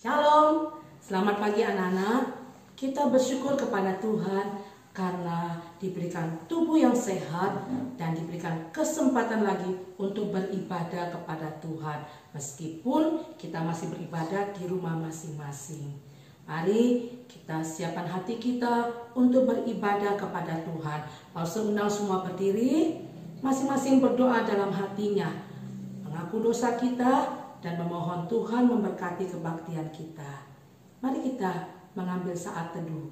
Shalom, selamat pagi anak-anak. Kita bersyukur kepada Tuhan karena diberikan tubuh yang sehat dan diberikan kesempatan lagi untuk beribadah kepada Tuhan. Meskipun kita masih beribadah di rumah masing-masing. Mari kita siapkan hati kita untuk beribadah kepada Tuhan. Lalu seundang semua berdiri, masing-masing berdoa dalam hatinya, mengaku dosa kita dan memohon Tuhan memberkati kebaktian kita. Mari kita mengambil saat teduh.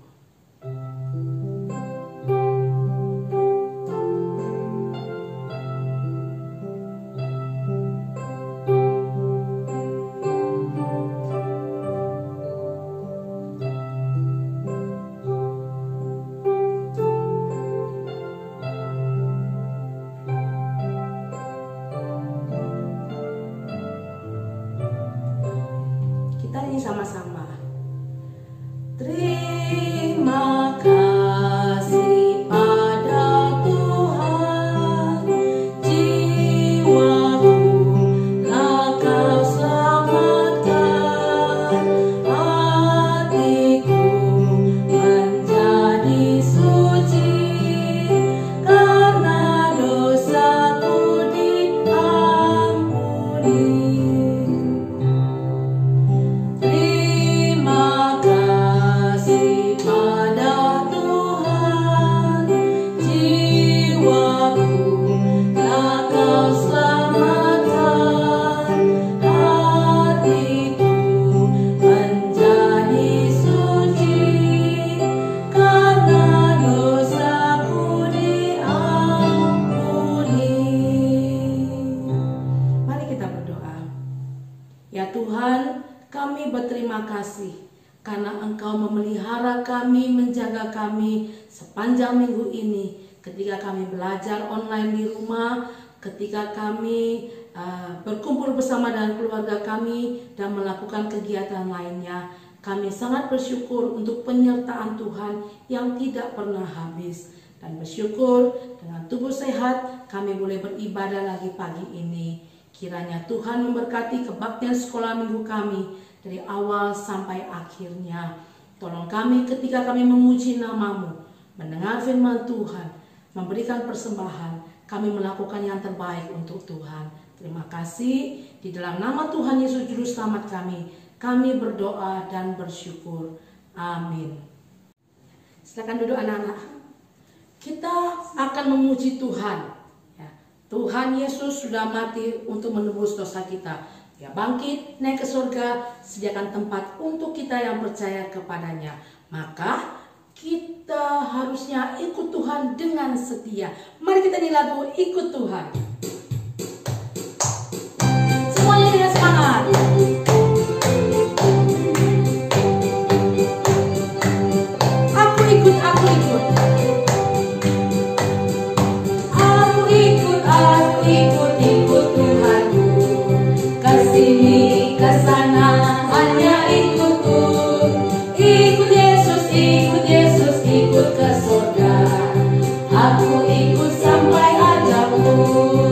Sama-sama. Terima kasih pada Tuhan, jiwaku telah Kau selamatkan, hatiku menjadi suci karena dosaku diampuni. Ya Tuhan, kami berterima kasih karena Engkau memelihara kami, menjaga kami sepanjang minggu ini. Ketika kami belajar online di rumah, ketika kami berkumpul bersama dengan keluarga kami dan melakukan kegiatan lainnya, kami sangat bersyukur untuk penyertaan Tuhan yang tidak pernah habis. Dan bersyukur dengan tubuh sehat kami boleh beribadah lagi pagi ini. Kiranya Tuhan memberkati kebaktian sekolah minggu kami dari awal sampai akhirnya. Tolong kami ketika kami memuji nama-Mu, mendengar firman Tuhan, memberikan persembahan, kami melakukan yang terbaik untuk Tuhan. Terima kasih. Di dalam nama Tuhan Yesus Juru Selamat kami berdoa dan bersyukur. Amin. Silakan duduk anak-anak. Kita akan memuji Tuhan. Tuhan Yesus sudah mati untuk menebus dosa kita. Dia bangkit, naik ke surga, sediakan tempat untuk kita yang percaya kepadanya. Maka kita harusnya ikut Tuhan dengan setia. Mari kita nyanyi lagu Ikut Tuhan. Semuanya dengan semangat. Aku ikut, aku ikut. Ikut Tuhanku, kesini kesana hanya ikutku. Ikut Yesus, ikut ke surga. Aku ikut sampai ajalku.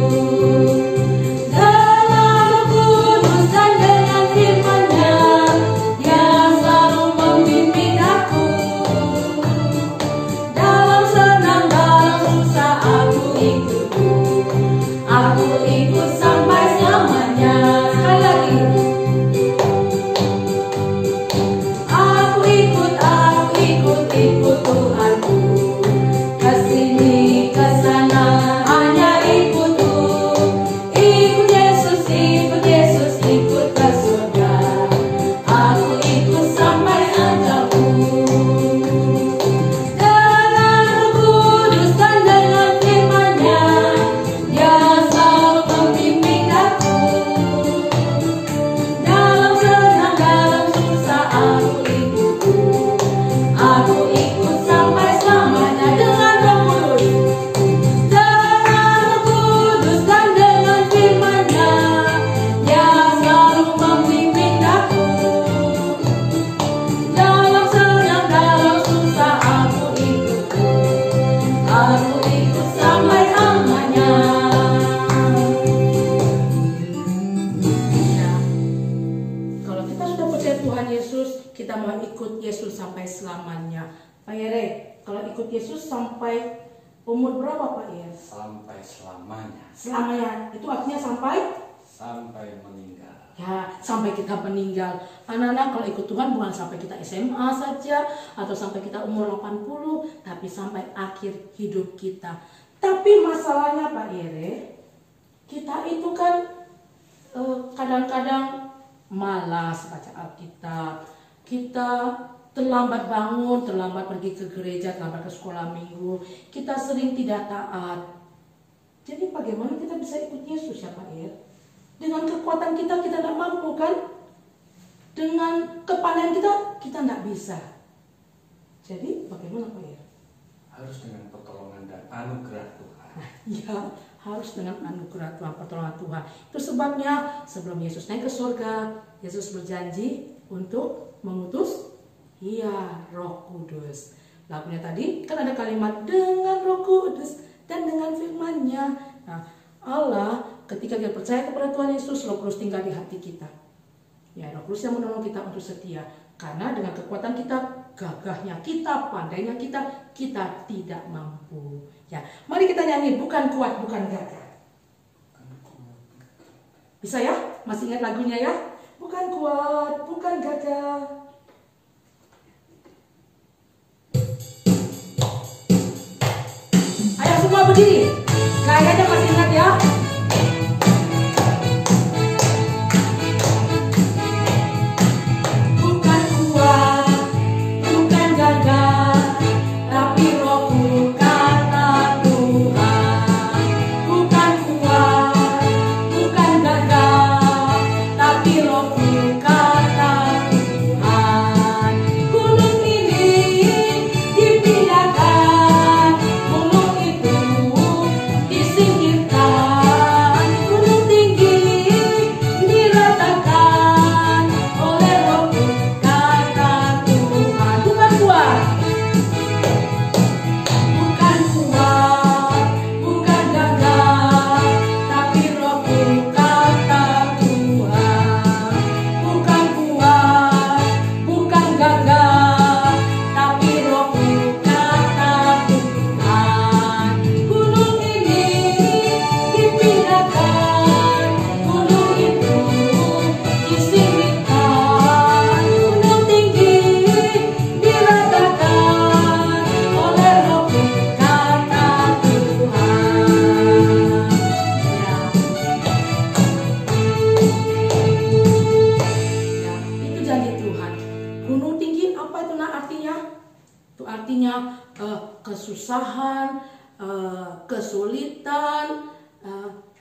Yesus sampai umur berapa Pak Ir? Sampai selamanya. Selamanya, itu artinya sampai meninggal. Ya, sampai kita meninggal. Anak-anak kalau ikut Tuhan bukan sampai kita SMA saja atau sampai kita umur 80, tapi sampai akhir hidup kita. Tapi masalahnya Pak Ire, kita itu kan kadang-kadang malas baca Alkitab. Kita terlambat bangun, terlambat pergi ke gereja, terlambat ke sekolah minggu. Kita sering tidak taat. Jadi bagaimana kita bisa ikut Yesus ya Pak Ir? Dengan kekuatan kita tidak mampu kan? Dengan kepandaian kita tidak bisa. Jadi bagaimana Pak Ir? Harus dengan pertolongan dan anugerah Tuhan. Ya, harus dengan anugerah Tuhan, pertolongan Tuhan. Itu sebabnya sebelum Yesus naik ke surga, Yesus berjanji untuk mengutus Roh Kudus. Lagunya tadi kan ada kalimat dengan Roh Kudus dan dengan firman-Nya. Nah, Allah ketika kita percaya kepada Tuhan Yesus, Roh Kudus tinggal di hati kita. Ya, Roh Kudus yang menolong kita untuk setia. Karena dengan kekuatan kita, gagahnya kita, pandainya kita tidak mampu. Ya, mari kita nyanyi bukan kuat, bukan gagah. Bisa ya? Masih ingat lagunya ya? Bukan kuat, bukan gagah. Ayo semua berdiri. Kayaknya masih ingat ya? Kesusahan, kesulitan,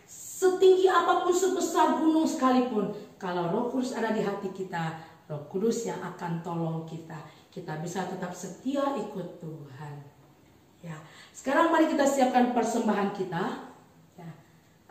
setinggi apapun, sebesar gunung sekalipun, kalau Roh Kudus ada di hati kita, Roh Kudus yang akan tolong kita. Kita bisa tetap setia ikut Tuhan. Ya, sekarang mari kita siapkan persembahan kita. Ya,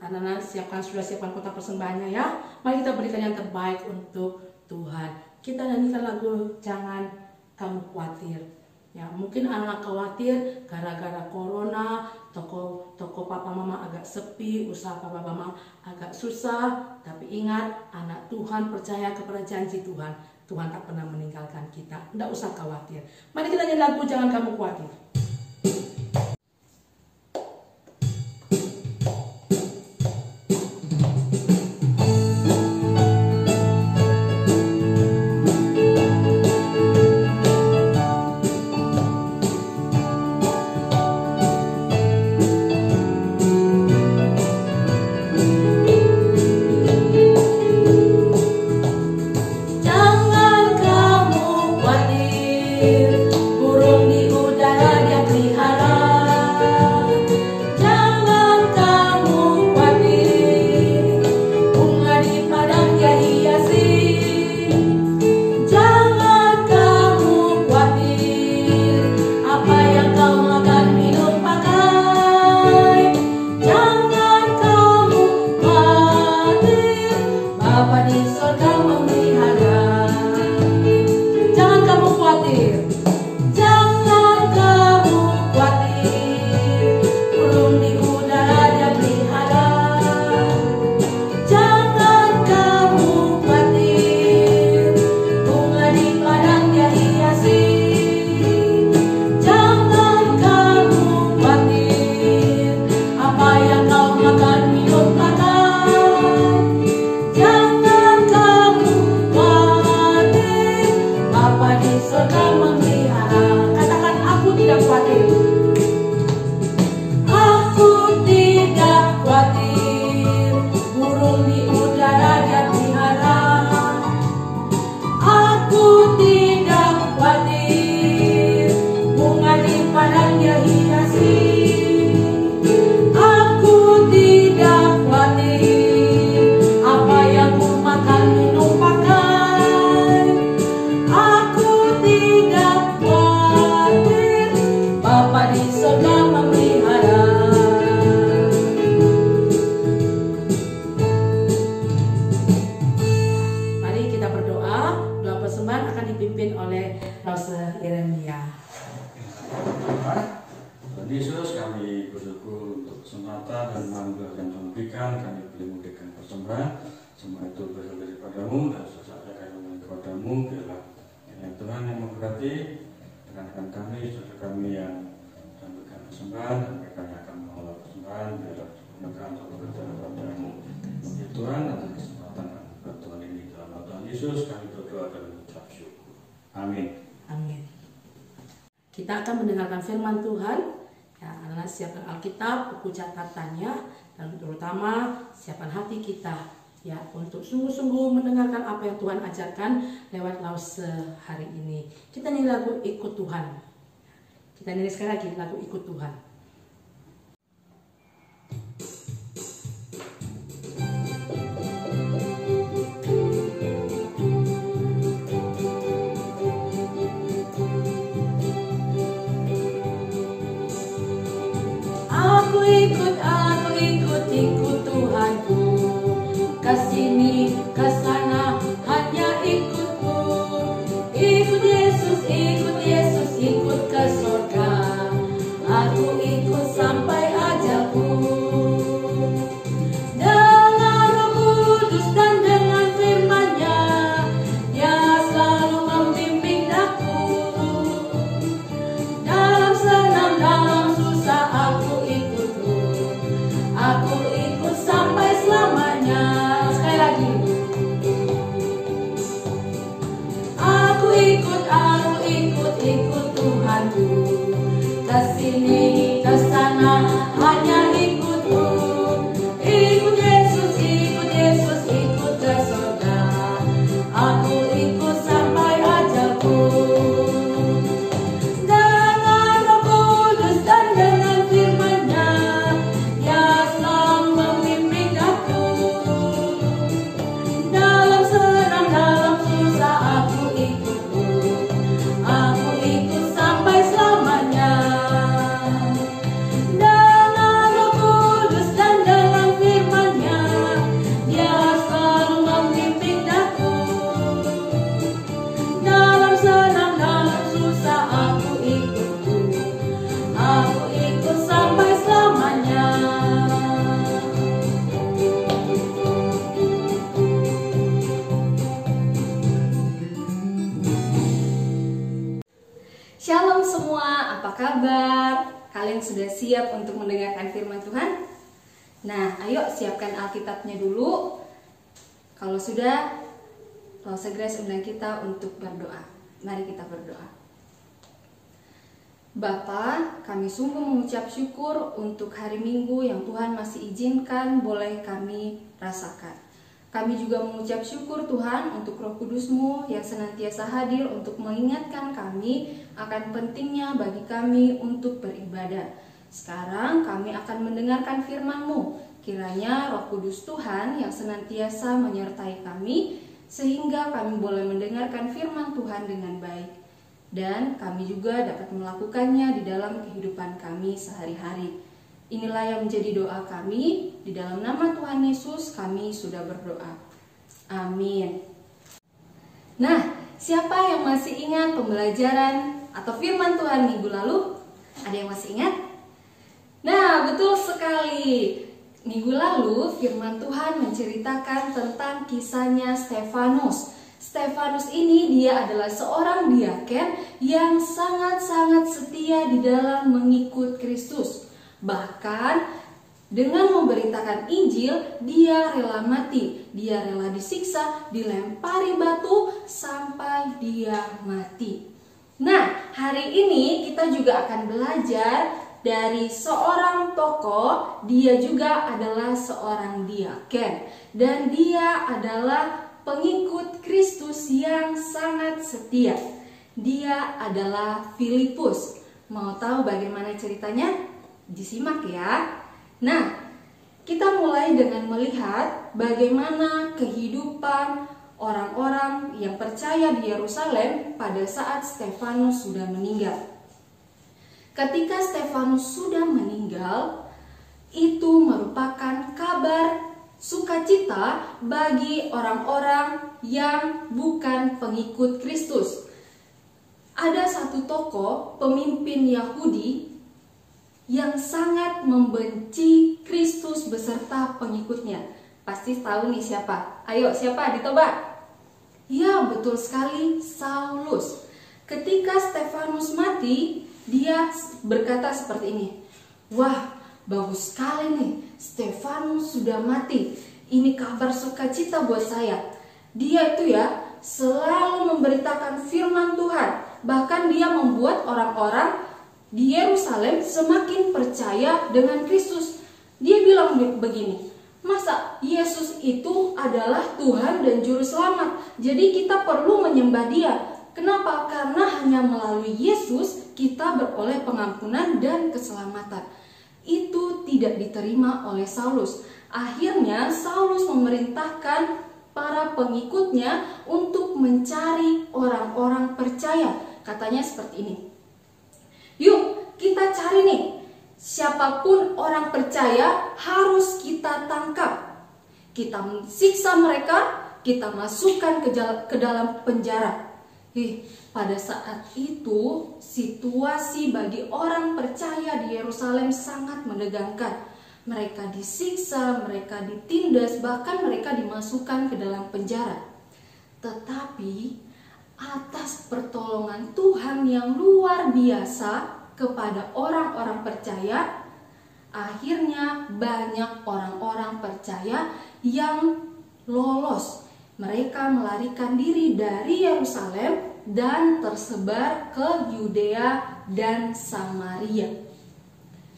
anak-anak sudah siapkan kotak persembahannya ya. Mari kita berikan yang terbaik untuk Tuhan. Kita nyanyikan lagu Jangan Kamu Khawatir. Ya, mungkin anak khawatir gara-gara corona, toko papa mama agak sepi, usaha papa mama agak susah. Tapi ingat, anak Tuhan percaya kepada janji Tuhan. Tuhan tak pernah meninggalkan kita. Tidak usah khawatir. Mari kita nyanyi lagu Jangan Kamu Khawatir. Burung di udara dia pelihara. mata dan manggil yang Tuhan berikan, kami boleh memberikan persembahan. Semua itu berasal daripadamu dan sesaat kami mohon kepadamu, biarlah kiranya Tuhan yang memberkati rekan-rekan kami, saudara kami yang memberikan persembahan dan mereka yang akan mengelola persembahan, biarlah kebenaran Allah berjalan padamu. Bagi Tuhan atas kesempatan Tuhan ini dalam nama Tuhan Yesus kami berdoa dan mengucap syukur. Amin. Amin. Kita akan mendengarkan firman Tuhan. Ya, anak siapkan Alkitab, buku catatannya, dan terutama siapkan hati kita ya untuk sungguh-sungguh mendengarkan apa yang Tuhan ajarkan lewat Lause hari ini. Kita nyanyi lagu Ikut Tuhan. Kita nyanyi sekali lagi lagu Ikut Tuhan. Ikut Tuhanku, kesini, kesana, hanya ikutmu. Ikut Yesus, ikut ke surga. Aku ikut sampai ajalku. Dengan Roh Kudus dan dengan firman-Nya, Dia selalu membimbing aku. Dalam senang, dalam susah, aku ikutmu. Aku ikut sampai selamanya. Sekali lagi. Aku ikut Tuhanku. Kesini, kesana, hanya ikutmu. Ikut Yesus, ikut ke surga. Aku ikut sampai ajalku. Dengan Roh Kudus dan dengan firman-Nya, Dia selalu membimbing aku. Dalam senang, dalam susah, aku ikutmu. Aku ikut sampai selamanya. Dengan Roh Kudus dan dengan firman-Nya, Dia selalu membimbing aku. Dalam senang, dalam susah, aku ikutmu. Aku ikut sampai selamanya. Shalom semua, apa kabar? Kalian sudah siap untuk mendengarkan firman Tuhan? Nah, ayo siapkan Alkitabnya dulu. Kalau sudah, Lause Grace undang kita untuk berdoa. Mari kita berdoa. Bapa, kami sungguh mengucap syukur untuk hari Minggu yang Tuhan masih izinkan boleh kami rasakan. Kami juga mengucap syukur Tuhan untuk Roh Kudus-Mu yang senantiasa hadir untuk mengingatkan kami akan pentingnya bagi kami untuk beribadah. Sekarang kami akan mendengarkan firman-Mu. Kiranya Roh Kudus Tuhan yang senantiasa menyertai kami sehingga kami boleh mendengarkan firman Tuhan dengan baik. Dan kami juga dapat melakukannya di dalam kehidupan kami sehari-hari. Inilah yang menjadi doa kami. Di dalam nama Tuhan Yesus kami sudah berdoa. Amin. Nah, siapa yang masih ingat pembelajaran atau firman Tuhan minggu lalu? Ada yang masih ingat? Nah, betul sekali. Minggu lalu firman Tuhan menceritakan tentang kisahnya Stefanus. Stefanus ini dia adalah seorang diaken yang sangat-sangat setia di dalam mengikut Kristus. Bahkan dengan memberitakan Injil, dia rela mati, dia rela disiksa, dilempari batu sampai dia mati. Nah, hari ini kita juga akan belajar dari seorang tokoh. Dia juga adalah seorang diaken dan dia adalah pengikut Kristus yang sangat setia. Dia adalah Filipus. Mau tahu bagaimana ceritanya? Disimak ya. Nah, kita mulai dengan melihat bagaimana kehidupan orang-orang yang percaya di Yerusalem pada saat Stefanus sudah meninggal. Ketika Stefanus sudah meninggal, itu merupakan kabar sukacita bagi orang-orang yang bukan pengikut Kristus. Ada satu tokoh pemimpin Yahudi yang sangat membenci Kristus beserta pengikutnya. Pasti tahu nih siapa? Ayo, siapa? Ditebak. Ya, betul sekali, Saulus. Ketika Stefanus mati, dia berkata seperti ini. Wah, bagus sekali nih, Stefanus sudah mati. Ini kabar sukacita buat saya. Dia itu ya selalu memberitakan firman Tuhan. Bahkan dia membuat orang-orang di Yerusalem semakin percaya dengan Kristus. Dia bilang begini, masa Yesus itu adalah Tuhan dan Juru Selamat, jadi kita perlu menyembah Dia. Kenapa? Karena hanya melalui Yesus kita beroleh pengampunan dan keselamatan. Itu tidak diterima oleh Saulus. Akhirnya Saulus memerintahkan para pengikutnya untuk mencari orang-orang percaya. Katanya seperti ini. Yuk, kita cari nih. Siapapun orang percaya harus kita tangkap. Kita siksa mereka, kita masukkan ke dalam penjara. Pada saat itu situasi bagi orang percaya di Yerusalem sangat menegangkan. Mereka disiksa, mereka ditindas, bahkan mereka dimasukkan ke dalam penjara. Tetapi atas pertolongan Tuhan yang luar biasa kepada orang-orang percaya, akhirnya banyak orang-orang percaya yang lolos. Mereka melarikan diri dari Yerusalem dan tersebar ke Yudea dan Samaria.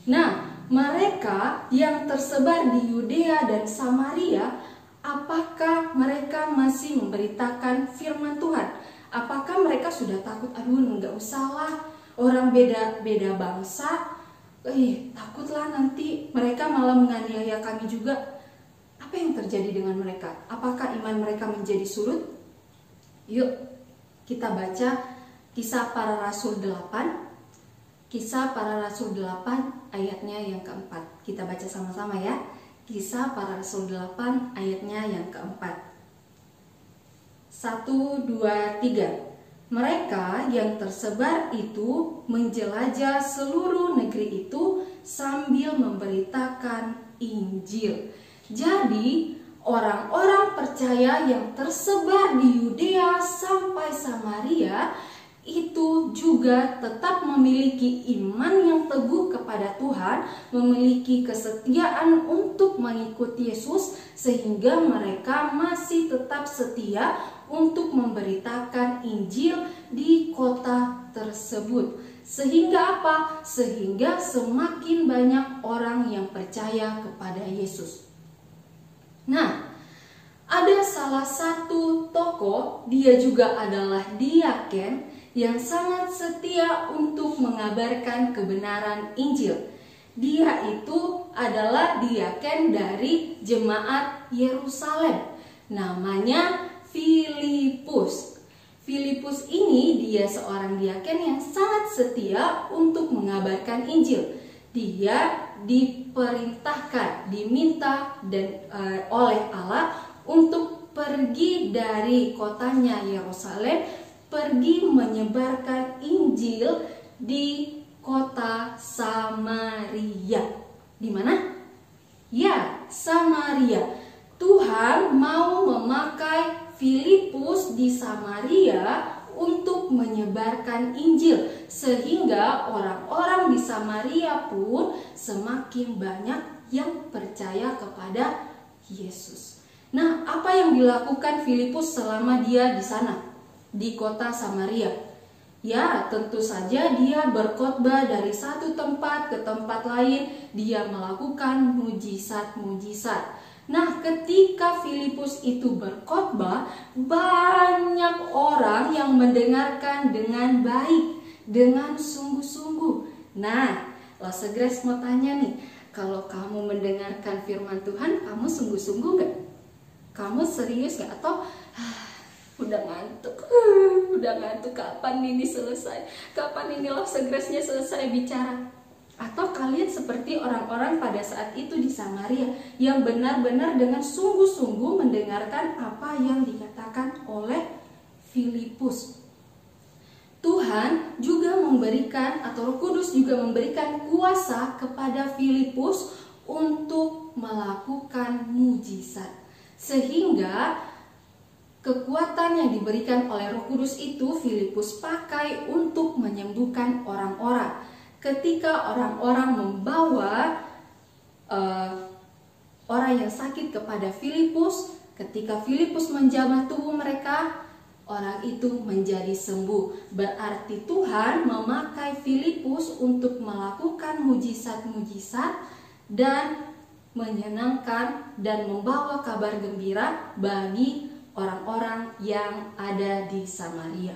Nah, mereka yang tersebar di Yudea dan Samaria, apakah mereka masih memberitakan firman Tuhan? Apakah mereka sudah takut? Aduh, nggak usahlah, orang beda bangsa, takutlah nanti mereka malah menganiaya kami juga. Apa yang terjadi dengan mereka? Apakah iman mereka menjadi surut? Yuk, kita baca Kisah Para Rasul 8. Kisah Para Rasul 8 ayatnya yang keempat. Kita baca sama-sama ya. Kisah Para Rasul 8 ayatnya yang keempat. 1, 2, 3. Mereka yang tersebar itu menjelajah seluruh negeri itu sambil memberitakan Injil. Jadi orang-orang percaya yang tersebar di Yudea sampai Samaria itu juga tetap memiliki iman yang teguh kepada Tuhan, memiliki kesetiaan untuk mengikuti Yesus, sehingga mereka masih tetap setia untuk memberitakan Injil di kota tersebut. Sehingga apa? Sehingga semakin banyak orang yang percaya kepada Yesus. Nah, ada salah satu tokoh, dia juga adalah diaken yang sangat setia untuk mengabarkan kebenaran Injil. Dia itu adalah diaken dari jemaat Yerusalem. Namanya Filipus. Filipus ini dia seorang diaken yang sangat setia untuk mengabarkan Injil. Dia diperintahkan, diminta oleh Allah untuk pergi dari kotanya Yerusalem, pergi menyebarkan Injil di kota Samaria. Di mana? Ya, Samaria. Tuhan mau memakai Filipus di Samaria untuk menyebarkan Injil, sehingga orang-orang di Samaria pun semakin banyak yang percaya kepada Yesus. Nah, apa yang dilakukan Filipus selama dia di sana, di kota Samaria? Ya, tentu saja dia berkhotbah dari satu tempat ke tempat lain. Dia melakukan mujizat-mujizat. Nah, ketika Filipus itu berkhotbah, banyak orang yang mendengarkan dengan baik, dengan sungguh-sungguh. Nah, Lost Grace mau tanya nih, kalau kamu mendengarkan firman Tuhan, kamu sungguh-sungguh gak? Kamu serius gak? Atau udah ngantuk, kapan ini selesai? Kapan ini Lost Grace-nya selesai bicara? Atau kalian seperti orang-orang pada saat itu di Samaria yang benar-benar dengan sungguh-sungguh mendengarkan apa yang dikatakan oleh Filipus. Tuhan juga memberikan, atau Roh Kudus juga memberikan kuasa kepada Filipus untuk melakukan mujizat. Sehingga kekuatan yang diberikan oleh Roh Kudus itu Filipus pakai untuk menyembuhkan orang-orang. Ketika orang-orang membawa orang yang sakit kepada Filipus, ketika Filipus menjamah tubuh mereka, orang itu menjadi sembuh. Berarti Tuhan memakai Filipus untuk melakukan mujizat-mujizat dan menyenangkan dan membawa kabar gembira bagi orang-orang yang ada di Samaria.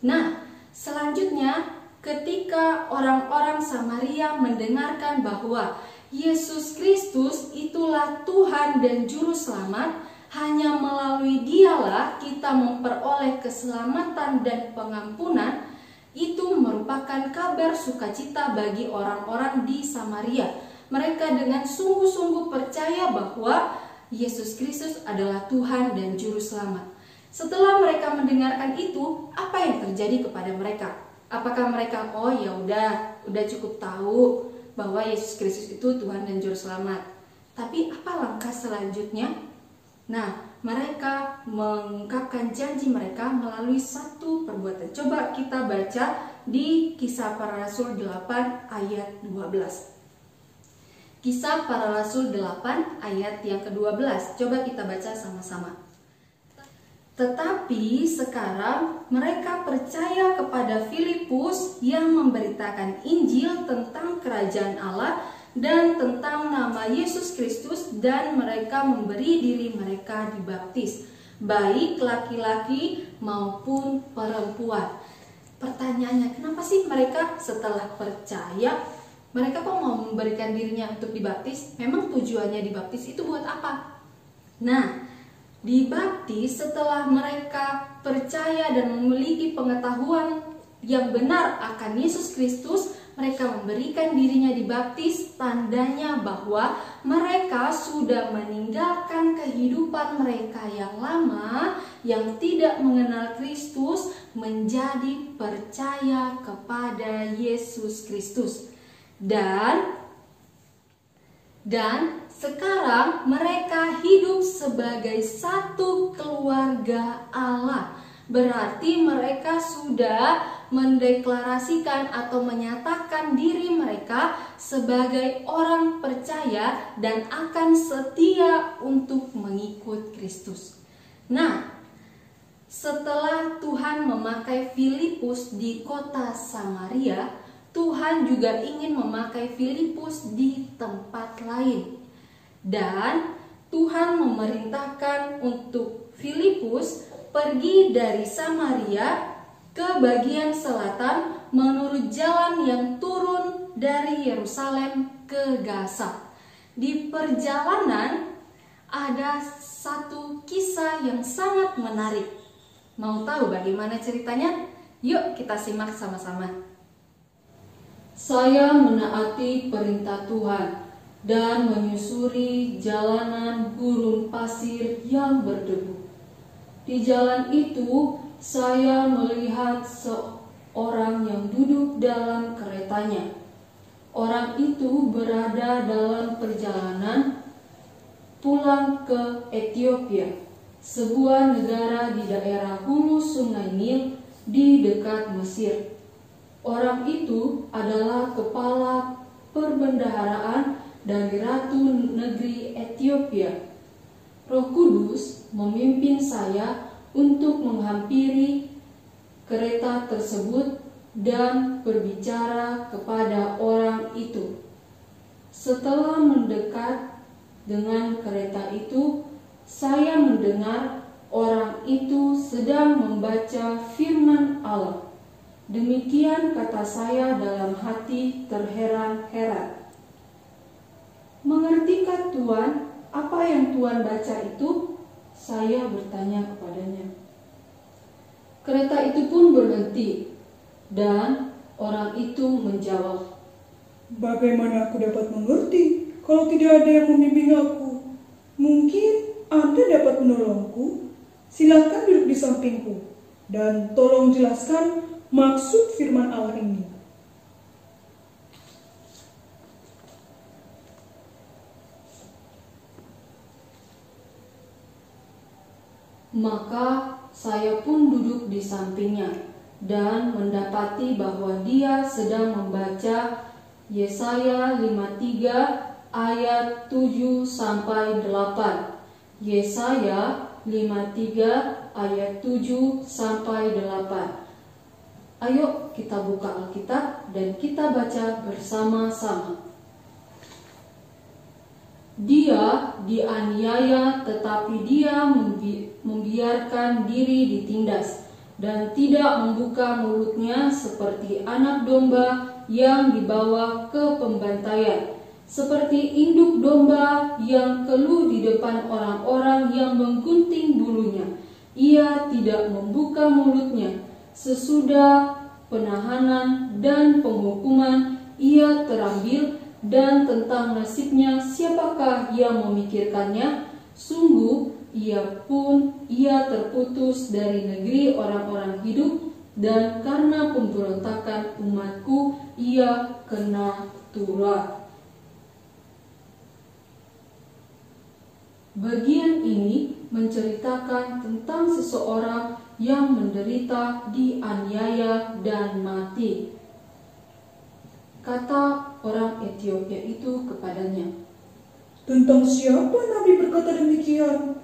Nah, selanjutnya ketika orang-orang Samaria mendengarkan bahwa Yesus Kristus itulah Tuhan dan Juru Selamat, hanya melalui Dialah kita memperoleh keselamatan dan pengampunan, itu merupakan kabar sukacita bagi orang-orang di Samaria. Mereka dengan sungguh-sungguh percaya bahwa Yesus Kristus adalah Tuhan dan Juru Selamat. Setelah mereka mendengarkan itu, apa yang terjadi kepada mereka? Apakah mereka, oh ya udah cukup tahu bahwa Yesus Kristus itu Tuhan dan Juru Selamat. Tapi apa langkah selanjutnya? Nah, mereka mengungkapkan janji mereka melalui satu perbuatan. Coba kita baca di Kisah Para Rasul 8 ayat 12. Kisah Para Rasul 8 ayat yang ke-12. Coba kita baca sama-sama. Tetapi sekarang mereka percaya kepada Filipus yang memberitakan Injil tentang kerajaan Allah dan tentang nama Yesus Kristus, dan mereka memberi diri mereka dibaptis, baik laki-laki maupun perempuan. Pertanyaannya, kenapa sih mereka setelah percaya, mereka kok mau memberikan dirinya untuk dibaptis? Memang tujuannya dibaptis itu buat apa? Nah, dibaptis setelah mereka percaya dan memiliki pengetahuan yang benar akan Yesus Kristus, mereka memberikan dirinya dibaptis, tandanya bahwa mereka sudah meninggalkan kehidupan mereka yang lama, yang tidak mengenal Kristus, menjadi percaya kepada Yesus Kristus. Dan sekarang mereka hidup sebagai satu keluarga Allah. Berarti mereka sudah mendeklarasikan atau menyatakan diri mereka sebagai orang percaya dan akan setia untuk mengikut Kristus. Nah, setelah Tuhan memakai Filipus di kota Samaria, Tuhan juga ingin memakai Filipus di tempat lain. Dan Tuhan memerintahkan untuk Filipus pergi dari Samaria ke bagian selatan menurut jalan yang turun dari Yerusalem ke Gaza. Di perjalanan ada satu kisah yang sangat menarik. Mau tahu bagaimana ceritanya? Yuk kita simak sama-sama. Saya menaati perintah Tuhan dan menyusuri jalanan gurun pasir yang berdebu. Di jalan itu saya melihat seorang yang duduk dalam keretanya. Orang itu berada dalam perjalanan pulang ke Ethiopia, sebuah negara di daerah hulu Sungai Nil di dekat Mesir. Orang itu adalah kepala perbendaharaan dari Ratu Negeri Ethiopia. Roh Kudus memimpin saya untuk menghampiri kereta tersebut dan berbicara kepada orang itu. Setelah mendekat dengan kereta itu, saya mendengar orang itu sedang membaca firman Allah. Demikian kata saya dalam hati terheran-heran. Mengertikah Tuhan apa yang Tuhan baca itu? Saya bertanya kepadanya. Kereta itu pun berhenti dan orang itu menjawab, Bagaimana aku dapat mengerti kalau tidak ada yang membimbing aku? Mungkin Anda dapat menolongku. Silakan duduk di sampingku dan tolong jelaskan maksud firman Allah ini. Maka saya pun duduk di sampingnya dan mendapati bahwa dia sedang membaca Yesaya 53 ayat 7 sampai 8. Yesaya 53 ayat 7 sampai 8. Ayo kita buka Alkitab dan kita baca bersama-sama. Dia dianiaya tetapi dia membiarkan diri ditindas dan tidak membuka mulutnya seperti anak domba yang dibawa ke pembantaian, seperti induk domba yang keluh di depan orang-orang yang menggunting bulunya. Ia tidak membuka mulutnya. Sesudah penahanan dan penghukuman ia terambil, dan tentang nasibnya siapakah yang memikirkannya? Sungguh ia terputus dari negeri orang-orang hidup, dan karena pemberontakan umatku ia kena tura. Bagian ini menceritakan tentang seseorang yang menderita, dianiaya dan mati. Kata orang Ethiopia itu kepadanya, Tentang siapa Nabi berkata demikian?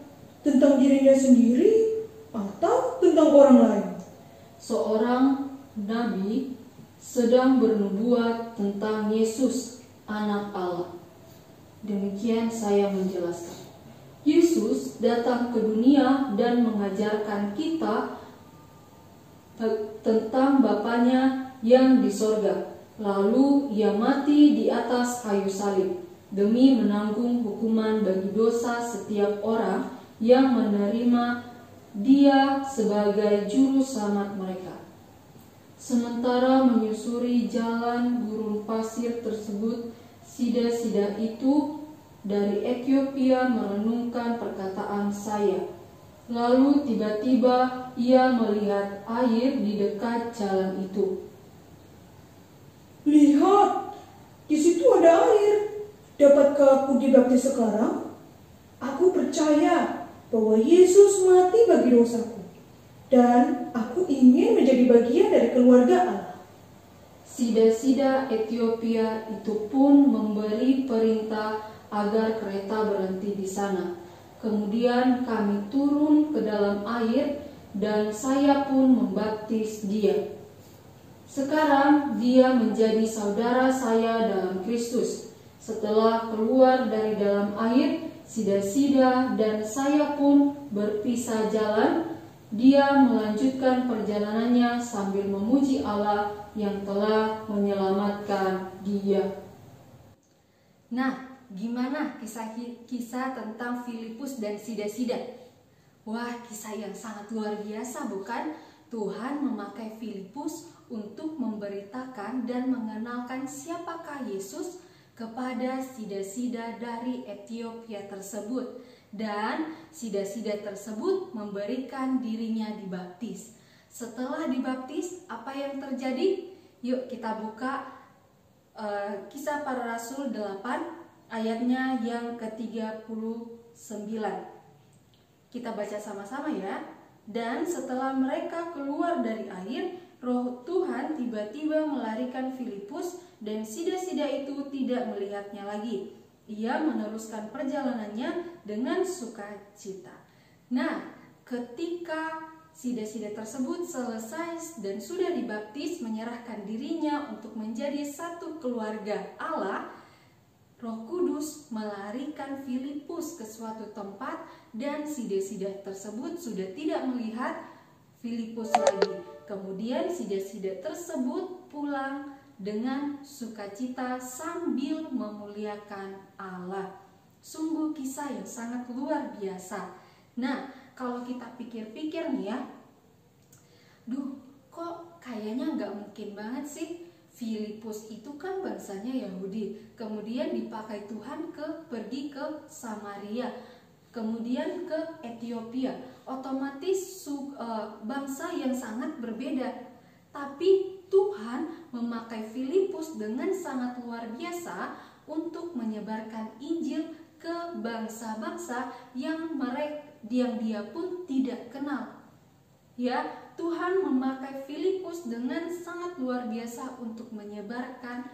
Tentang dirinya sendiri atau tentang orang lain? seorang nabi sedang bernubuat tentang Yesus, anak Allah. Demikian saya menjelaskan. Yesus datang ke dunia dan mengajarkan kita tentang Bapanya yang di sorga. Lalu ia mati di atas kayu salib demi menanggung hukuman bagi dosa setiap orang yang menerima dia sebagai juru selamat mereka. Sementara menyusuri jalan gurun pasir tersebut, sida-sida itu dari Ethiopia merenungkan perkataan saya. Lalu tiba-tiba ia melihat air di dekat jalan itu. Lihat, di situ ada air. Dapatkah aku dibaptis sekarang? Aku percaya bahwa Yesus mati bagi dosaku, dan aku ingin menjadi bagian dari keluarga Allah. Sida-sida Ethiopia itu pun memberi perintah agar kereta berhenti di sana. Kemudian kami turun ke dalam air dan saya pun membaptis dia. Sekarang dia menjadi saudara saya dalam Kristus. Setelah keluar dari dalam air, sida-sida dan saya pun berpisah jalan. Dia melanjutkan perjalanannya sambil memuji Allah yang telah menyelamatkan dia. Nah, gimana kisah tentang Filipus dan sida-sida? Wah, kisah yang sangat luar biasa, bukan? Tuhan memakai Filipus untuk memberitakan dan mengenalkan siapakah Yesus kepada sida-sida dari Ethiopia tersebut. Dan sida-sida tersebut memberikan dirinya dibaptis. Setelah dibaptis, apa yang terjadi? Yuk kita buka Kisah Para Rasul 8 ayatnya yang ke-39. Kita baca sama-sama ya. Dan setelah mereka keluar dari air, Roh Tuhan tiba-tiba melarikan Filipus dan sida-sida itu tidak melihatnya lagi. Ia meneruskan perjalanannya dengan sukacita. Nah, ketika sida-sida tersebut selesai dan sudah dibaptis, menyerahkan dirinya untuk menjadi satu keluarga Allah, Roh Kudus melarikan Filipus ke suatu tempat dan sida-sida tersebut sudah tidak melihat Filipus lagi. Kemudian sida-sida tersebut pulang dengan sukacita sambil memuliakan Allah. Sungguh kisah yang sangat luar biasa. Nah, kalau kita pikir-pikir nih ya, kok kayaknya nggak mungkin banget sih. Filipus itu kan bangsanya Yahudi, kemudian dipakai Tuhan pergi ke Samaria, kemudian ke Ethiopia, otomatis bangsa yang sangat berbeda. tapi Tuhan memakai Filipus dengan sangat luar biasa untuk menyebarkan Injil ke bangsa-bangsa yang dia pun tidak kenal. Ya, Tuhan memakai Filipus dengan sangat luar biasa untuk menyebarkan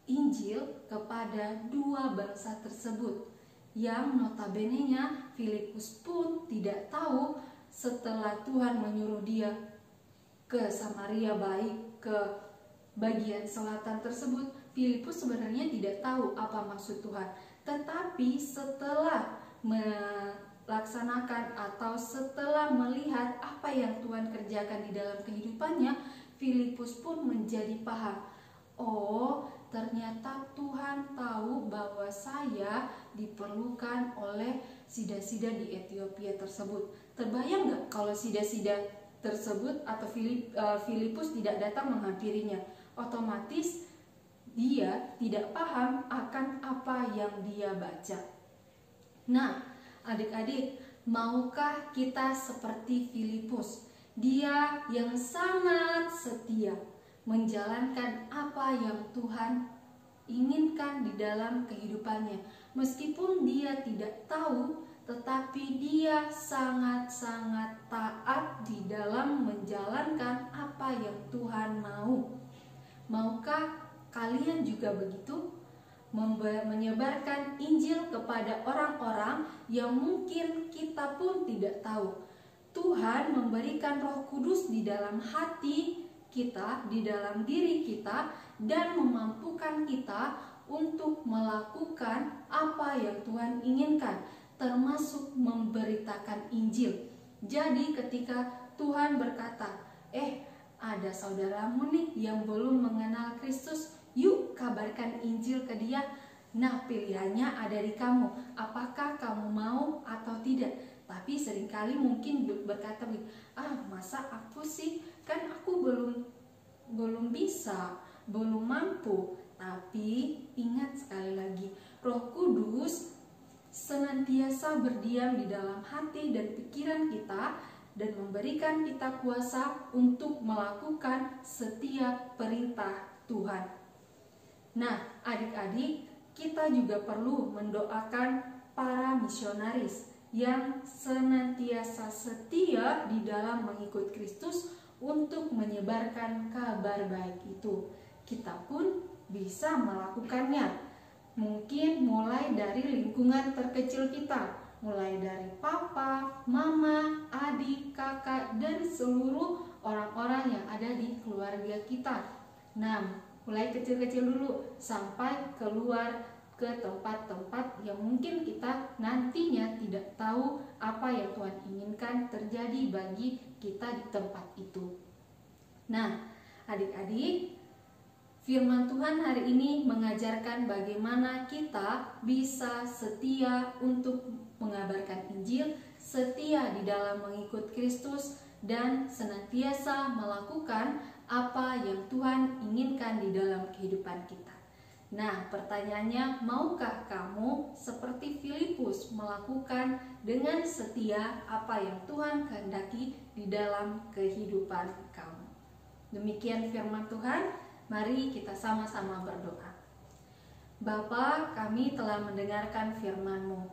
Injil kepada dua bangsa tersebut, yang notabene-nya Filipus pun tidak tahu setelah Tuhan menyuruh dia ke Samaria, baik ke bagian selatan tersebut. Filipus sebenarnya tidak tahu apa maksud Tuhan, tetapi setelah melaksanakan atau setelah melihat apa yang Tuhan kerjakan di dalam kehidupannya, Filipus pun menjadi paham. Oh, ternyata Tuhan tahu bahwa saya diperlukan oleh sida-sida di Ethiopia tersebut. Terbayang gak kalau sida-sida tersebut atau Filipus tidak datang menghampirinya? Otomatis dia tidak paham akan apa yang dia baca. Nah, adik-adik, maukah kita seperti Filipus? Dia yang sangat setia menjalankan apa yang Tuhan inginkan di dalam kehidupannya. Meskipun dia tidak tahu, tetapi dia sangat-sangat taat di dalam menjalankan apa yang Tuhan mau. Maukah kalian juga begitu? Menyebarkan Injil kepada orang-orang yang mungkin kita pun tidak tahu. Tuhan memberikan Roh Kudus di dalam hati kita, di dalam diri kita, dan memampukan kita untuk melakukan apa yang Tuhan inginkan, termasuk memberitakan Injil. Jadi ketika Tuhan berkata, ada saudaramu nih yang belum mengenal Kristus, yuk kabarkan Injil ke dia. Nah, pilihannya ada di kamu, apakah kamu mau atau tidak. Tapi seringkali mungkin berkata, masa aku sih, kan aku belum bisa, belum mampu. Tapi ingat sekali lagi, Roh Kudus senantiasa berdiam di dalam hati dan pikiran kita dan memberikan kita kuasa untuk melakukan setiap perintah Tuhan. Nah, adik-adik, kita juga perlu mendoakan para misionaris yang senantiasa setia di dalam mengikut Kristus untuk menyebarkan kabar baik itu. Kita pun bisa melakukannya. Mungkin mulai dari lingkungan terkecil kita, mulai dari papa, mama, adik, kakak, dan seluruh orang-orang yang ada di keluarga kita. Nah, mulai kecil-kecil dulu sampai keluar ke tempat-tempat yang mungkin kita nantinya tidak tahu apa yang Tuhan inginkan terjadi bagi kita di tempat itu. Nah, adik-adik, firman Tuhan hari ini mengajarkan bagaimana kita bisa setia untuk mengabarkan Injil, setia di dalam mengikut Kristus, dan senantiasa melakukan apa yang Tuhan inginkan di dalam kehidupan kita. Nah, pertanyaannya, maukah kamu seperti Filipus melakukan dengan setia apa yang Tuhan kehendaki di dalam kehidupan kamu? Demikian firman Tuhan, mari kita sama-sama berdoa. Bapa, kami telah mendengarkan firman-Mu.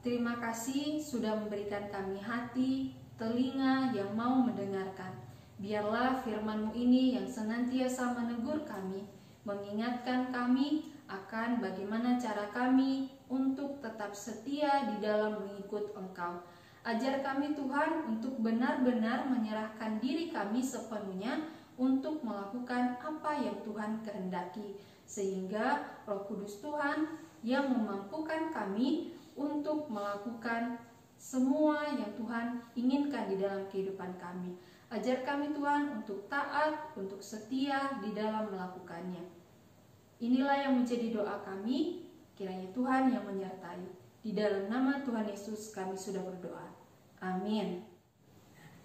Terima kasih sudah memberikan kami hati, telinga yang mau mendengarkan. Biarlah firman-Mu ini yang senantiasa menegur kami, mengingatkan kami akan bagaimana cara kami untuk tetap setia di dalam mengikut Engkau. Ajar kami Tuhan untuk benar-benar menyerahkan diri kami sepenuhnya untuk melakukan apa yang Tuhan kehendaki, sehingga Roh Kudus Tuhan yang memampukan kami untuk melakukan semua yang Tuhan inginkan di dalam kehidupan kami. Ajar kami Tuhan untuk taat, untuk setia di dalam melakukannya. Inilah yang menjadi doa kami, kiranya Tuhan yang menyertai. Di dalam nama Tuhan Yesus kami sudah berdoa. Amin.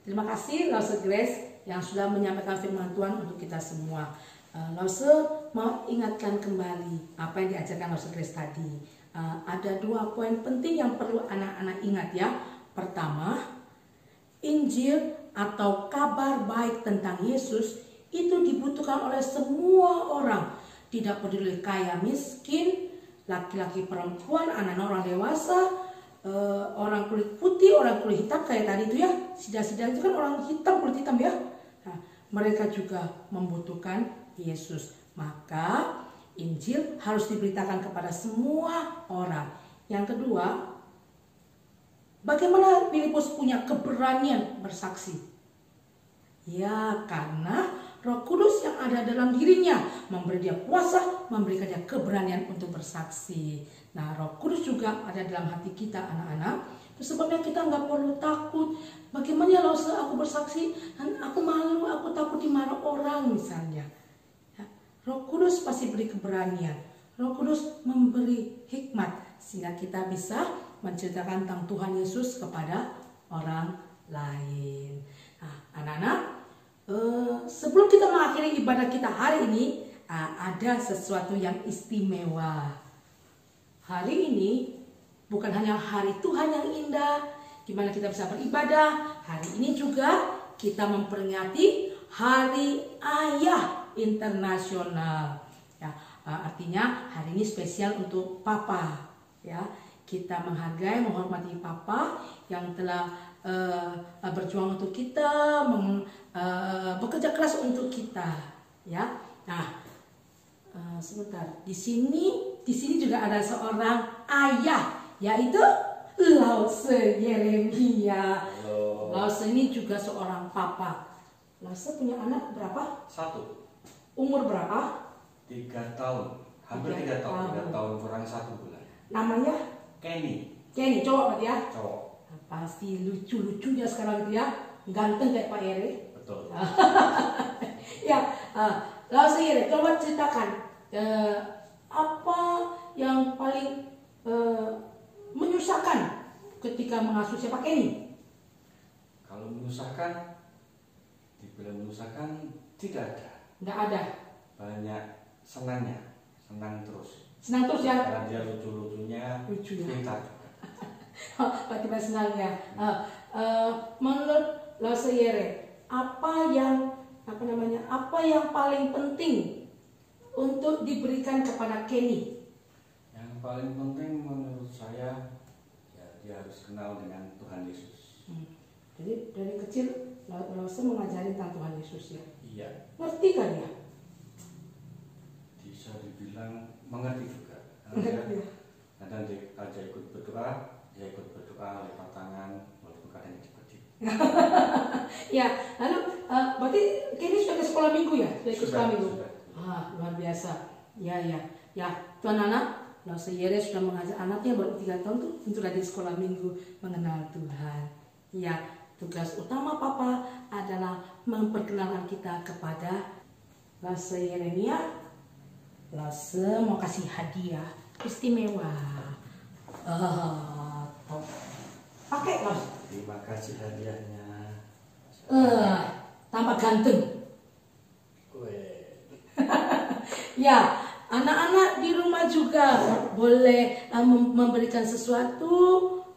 Terima kasih Lause Grace yang sudah menyampaikan firman Tuhan untuk kita semua. Lause mau ingatkan kembali apa yang diajarkan Lause Grace tadi. Ada 2 poin penting yang perlu anak-anak ingat ya. Pertama, Injil atau kabar baik tentang Yesus itu dibutuhkan oleh semua orang. Tidak peduli kaya miskin, laki-laki perempuan, anak-anak orang dewasa, orang kulit putih, orang kulit hitam kayak tadi itu ya. Sida-sida itu kan orang hitam, kulit hitam ya. Nah, mereka juga membutuhkan Yesus. Maka Injil harus diberitakan kepada semua orang. Yang kedua, bagaimana Filipus punya keberanian bersaksi? Ya, karena Roh Kudus yang ada dalam dirinya memberi dia kuasa, memberikan dia keberanian untuk bersaksi. Nah, Roh Kudus juga ada dalam hati kita, anak-anak. Itu sebabnya kita nggak perlu takut. Bagaimana kalau aku bersaksi dan aku malu, aku takut dimarah orang misalnya. Ya, Roh Kudus pasti beri keberanian. Roh Kudus memberi hikmat sehingga kita bisa menceritakan tentang Tuhan Yesus kepada orang lain. Nah, anak-anak, sebelum kita mengakhiri ibadah kita hari ini, ada sesuatu yang istimewa. Hari ini bukan hanya hari Tuhan yang indah, di mana kita bisa beribadah. Hari ini juga kita memperingati Hari Ayah Internasional. Ya, artinya hari ini spesial untuk Papa. Ya, kita menghargai, menghormati Papa yang telah berjuang untuk kita, bekerja keras untuk kita, ya. Nah, sebentar. Di sini juga ada seorang ayah, yaitu Lause Yeremia. Lause ini juga seorang papa. Lause punya anak berapa? 1. Umur berapa? 3 tahun. Hampir 3 tahun. 3 tahun kurang 1 bulan. Namanya? Kenny. Kenny, cowok berarti ya? Cowok. Pasti lucu-lucunya sekarang gitu ya, ganteng kayak Pak Ere. Betul. Ya, Lause Ere, coba ceritakan apa yang paling menyusahkan ketika mengasuh siapa Kenny? Kalau menyusahkan, dibilang menyusahkan tidak ada. Nggak ada. Banyak senangnya, senang terus. Senang terus ya? Karena dia lucu-lucunya, Lucu ya. pintar. Berarti senang ya. Menurut Lause Ere, apa yang paling penting untuk diberikan kepada Kenny? Yang paling penting menurut saya, ya, dia harus kenal dengan Tuhan Yesus. Jadi dari kecil Lause mengajari tentang Tuhan Yesus ya. Iya. Ngerti kan ya? Bisa dibilang mengerti juga. Ngerti ya. Kadang dia aja ikut berdoa, dia ikut berdoa lewat tangan, walaupun kadang kecil-kecil. Ya, lalu berarti Kenny sudah ke sekolah minggu ya? Sudah ikut sekolah minggu? Sudah. Luar biasa. Ya, Tuan anak, Lause Ere sudah mengajar anaknya baru 3 tahun tuh untuk ada di sekolah minggu mengenal Tuhan. Ya, tugas utama Papa adalah memperkenalkan kita kepada Lause Yeremia. Lause mau kasih hadiah istimewa. Pakai Lause. Terima kasih hadiahnya. Tambah ganteng. Ya, anak-anak di rumah juga boleh memberikan sesuatu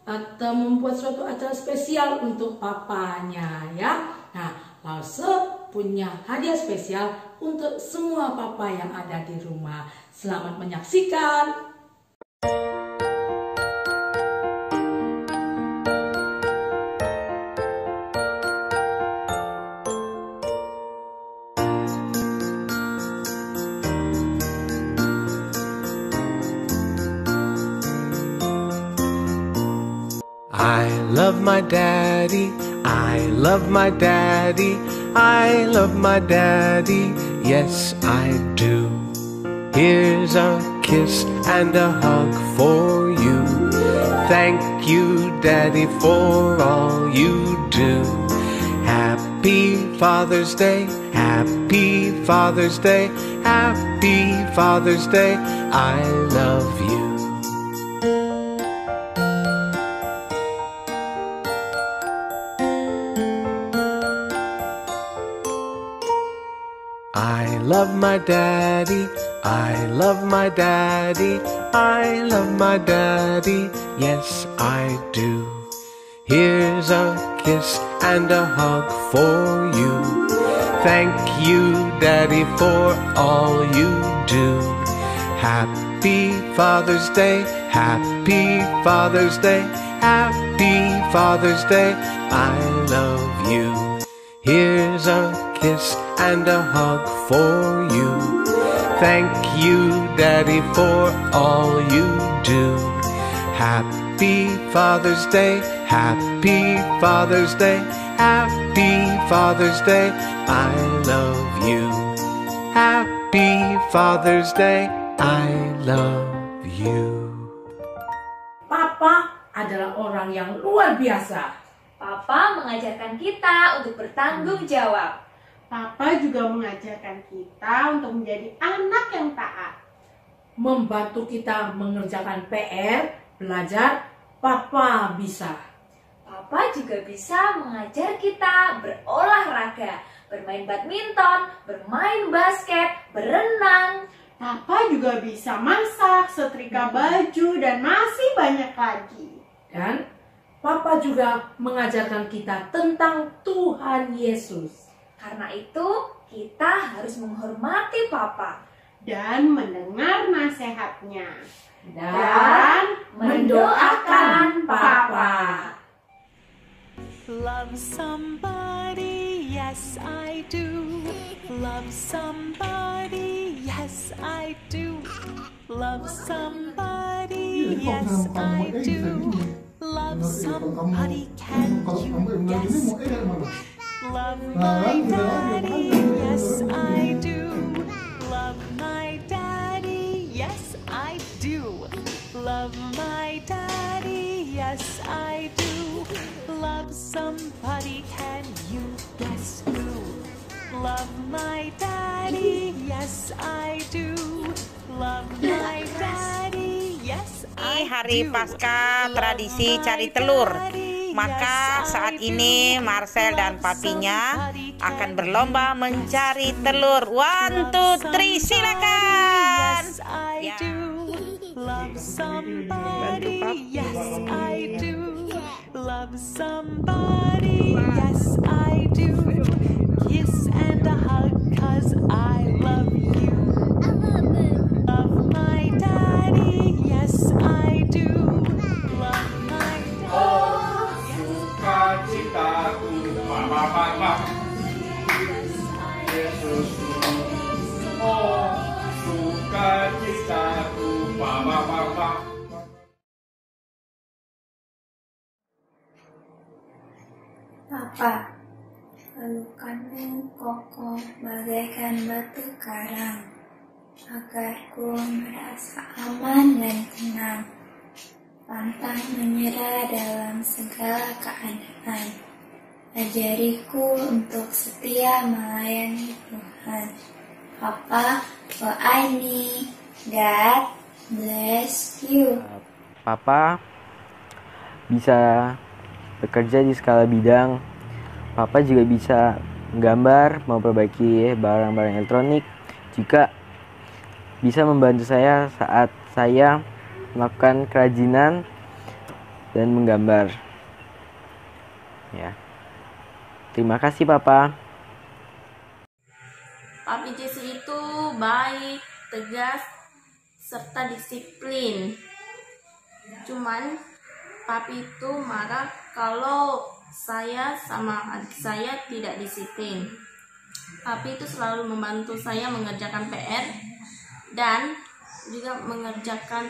atau membuat suatu acara spesial untuk papanya ya. Nah, Lause punya hadiah spesial untuk semua papa yang ada di rumah. Selamat menyaksikan. I love my daddy, I love my daddy, I love my daddy, yes I do. Here's a kiss and a hug for you. Thank you, Daddy, for all you do. Happy Father's Day, Happy Father's Day, Happy Father's Day, I love you. I love my daddy, I love my daddy, I love my daddy, yes I do. Here's a kiss and a hug for you. Thank you, Daddy, for all you do. Happy Father's Day, Happy Father's Day, Happy Father's Day, I love you. Here's a kiss and a hug for you. Thank you, Daddy, for all you do. Happy Father's Day, Happy Father's Day, Happy Father's Day, I love you. Happy Father's Day, I love you. Papa adalah orang yang luar biasa. Papa mengajarkan kita untuk bertanggung jawab. Papa juga mengajarkan kita untuk menjadi anak yang taat. Membantu kita mengerjakan PR, belajar, Papa bisa. Papa juga bisa mengajar kita berolahraga, bermain badminton, bermain basket, berenang. Papa juga bisa masak, setrika baju, dan masih banyak lagi. Dan Papa juga mengajarkan kita tentang Tuhan Yesus. Karena itu, kita harus menghormati Papa Dan mendengar nasihatnya. Dan mendoakan Papa. Love somebody, yes I do. Love somebody, yes I do. Love somebody, yes I do. Love somebody, can you guess? Love my daddy, yes I do. Love my daddy, yes I do. Love my daddy, yes I do. Love somebody, can you guess who? Love my daddy, yes I do. Love my daddy, yes I do. Hari Pasca tradisi cari telur. Maka saat ini Marcel dan papinya akan berlomba mencari telur. 1, 2, 3, silakan. I do. Love somebody, yes I do. Love somebody, yes I do. Kiss and a hug, 'cause I love you. Love my daddy, yes I do. Love my daddy. Sukacitaku, Mama, Yesusku. Oh, sukacitaku, Mama. Papa, pelukanmu kokoh bagaikan batu karang, agar ku merasa aman dan tenang, pantang menyerah dalam segala keadaan. Ajariku untuk setia melayani Tuhan. Papa, I need. God bless you. Papa bisa bekerja di skala bidang. Papa juga bisa menggambar, memperbaiki barang-barang elektronik. Juga bisa membantu saya saat saya melakukan kerajinan dan menggambar. Ya. Terima kasih, Papa. Papi Jesse itu baik, tegas, serta disiplin. Cuman papi itu marah kalau saya sama adik saya tidak disiplin. Papi itu selalu membantu saya mengerjakan PR dan juga mengerjakan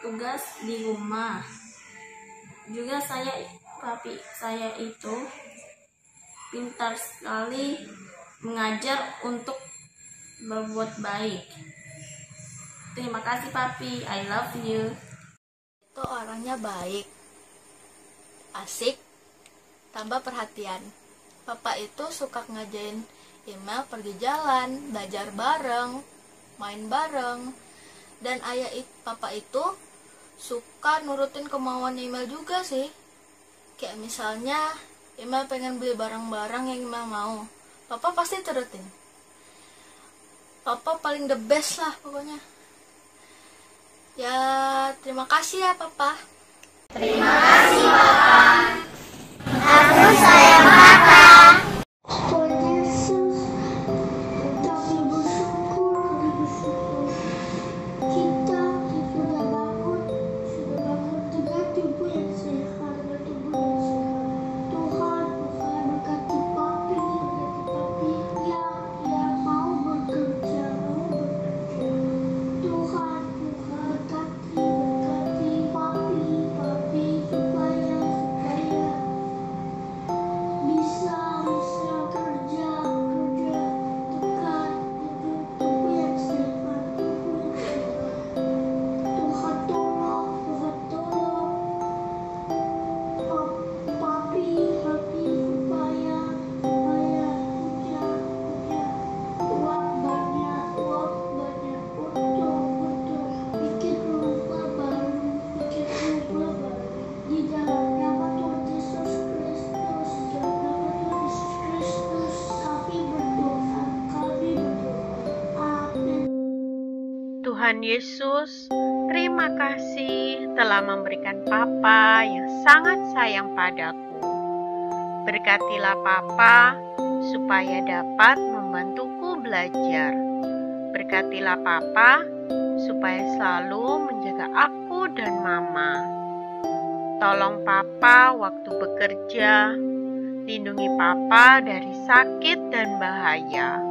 tugas di rumah. Juga papi saya itu pintar sekali mengajar untuk berbuat baik. Terima kasih papi, I love you. Itu orangnya baik, asik, tambah perhatian. Papa itu suka ngajain email pergi jalan, belajar bareng, main bareng. Dan papa itu suka nurutin kemauan email juga sih. Kayak misalnya email pengen beli barang-barang yang email mau, papa pasti turutin. Papa paling the best lah pokoknya. Ya, terima kasih ya Papa. Terima kasih Papa. Aku sayang Papa. Oh Yesus, Tuhan Yesus, terima kasih telah memberikan Papa yang sangat sayang padaku. Berkatilah Papa supaya dapat membantuku belajar. Berkatilah Papa supaya selalu menjaga aku dan Mama. Tolong Papa waktu bekerja, lindungi Papa dari sakit dan bahaya.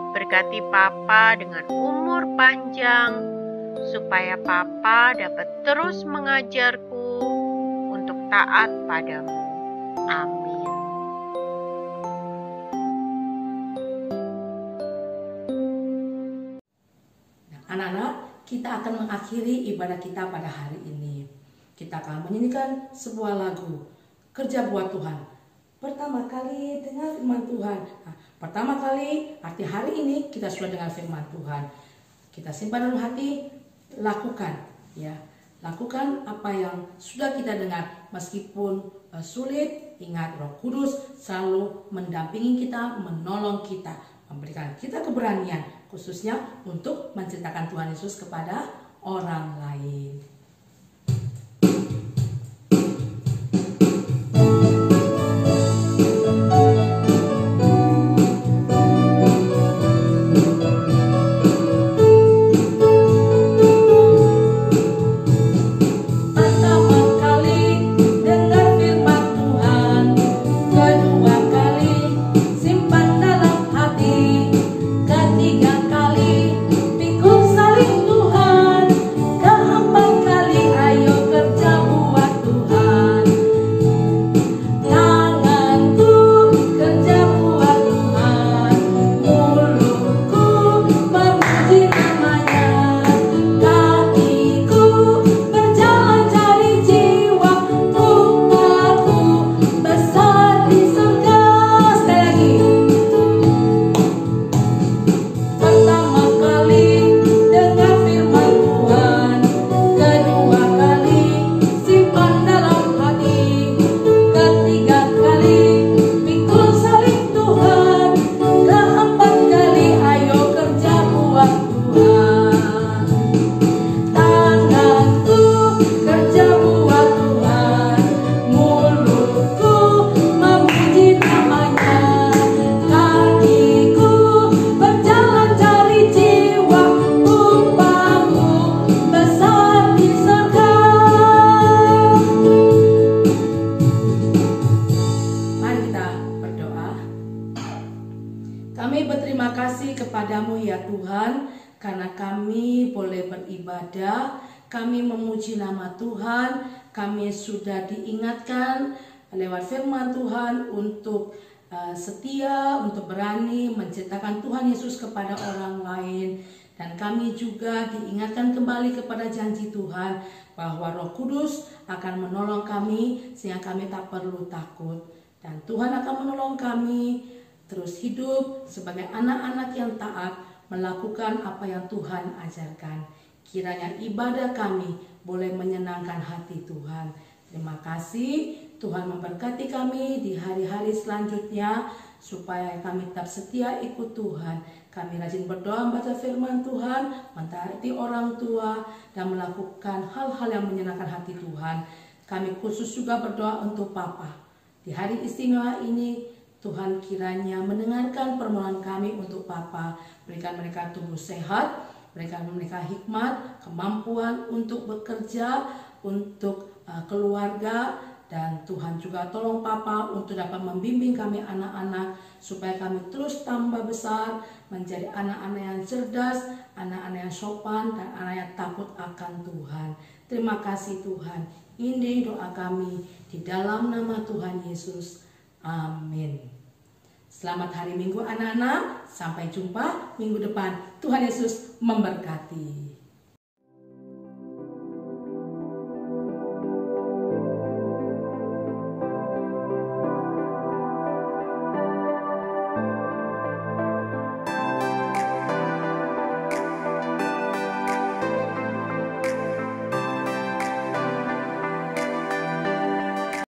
Berkati Papa dengan umur panjang, supaya Papa dapat terus mengajarku untuk taat padamu. Amin. Anak-anak, kita akan mengakhiri ibadah kita pada hari ini. Kita akan menyanyikan sebuah lagu, Kerja Buat Tuhan. Pertama kali dengar firman Tuhan. Nah, pertama kali arti hari ini kita sudah dengar firman Tuhan. Kita simpan dalam hati, lakukan ya. Lakukan apa yang sudah kita dengar. Meskipun sulit, ingat Roh Kudus selalu mendampingi kita, menolong kita, memberikan kita keberanian, khususnya untuk menceritakan Tuhan Yesus kepada orang lain. Kepadamu ya Tuhan, karena kami boleh beribadah, kami memuji nama Tuhan, kami sudah diingatkan lewat firman Tuhan untuk setia, untuk berani menceritakan Tuhan Yesus kepada orang lain. Dan kami juga diingatkan kembali kepada janji Tuhan bahwa Roh Kudus akan menolong kami sehingga kami tak perlu takut. Dan Tuhan akan menolong kami terus hidup sebagai anak-anak yang taat, melakukan apa yang Tuhan ajarkan. Kiranya ibadah kami boleh menyenangkan hati Tuhan. Terima kasih, Tuhan memberkati kami di hari-hari selanjutnya, supaya kami tetap setia ikut Tuhan. Kami rajin berdoa, membaca firman Tuhan, mentaati orang tua, dan melakukan hal-hal yang menyenangkan hati Tuhan. Kami khusus juga berdoa untuk Papa. Di hari istimewa ini, Tuhan kiranya mendengarkan permohonan kami untuk Papa. Berikan mereka tubuh sehat, berikan mereka hikmat, kemampuan untuk bekerja, untuk keluarga. Dan Tuhan juga tolong Papa untuk dapat membimbing kami anak-anak, supaya kami terus tambah besar, menjadi anak-anak yang cerdas, anak-anak yang sopan, dan anak yang takut akan Tuhan. Terima kasih Tuhan. Ini doa kami di dalam nama Tuhan Yesus. Amin. Selamat hari Minggu anak-anak. Sampai jumpa minggu depan. Tuhan Yesus memberkati.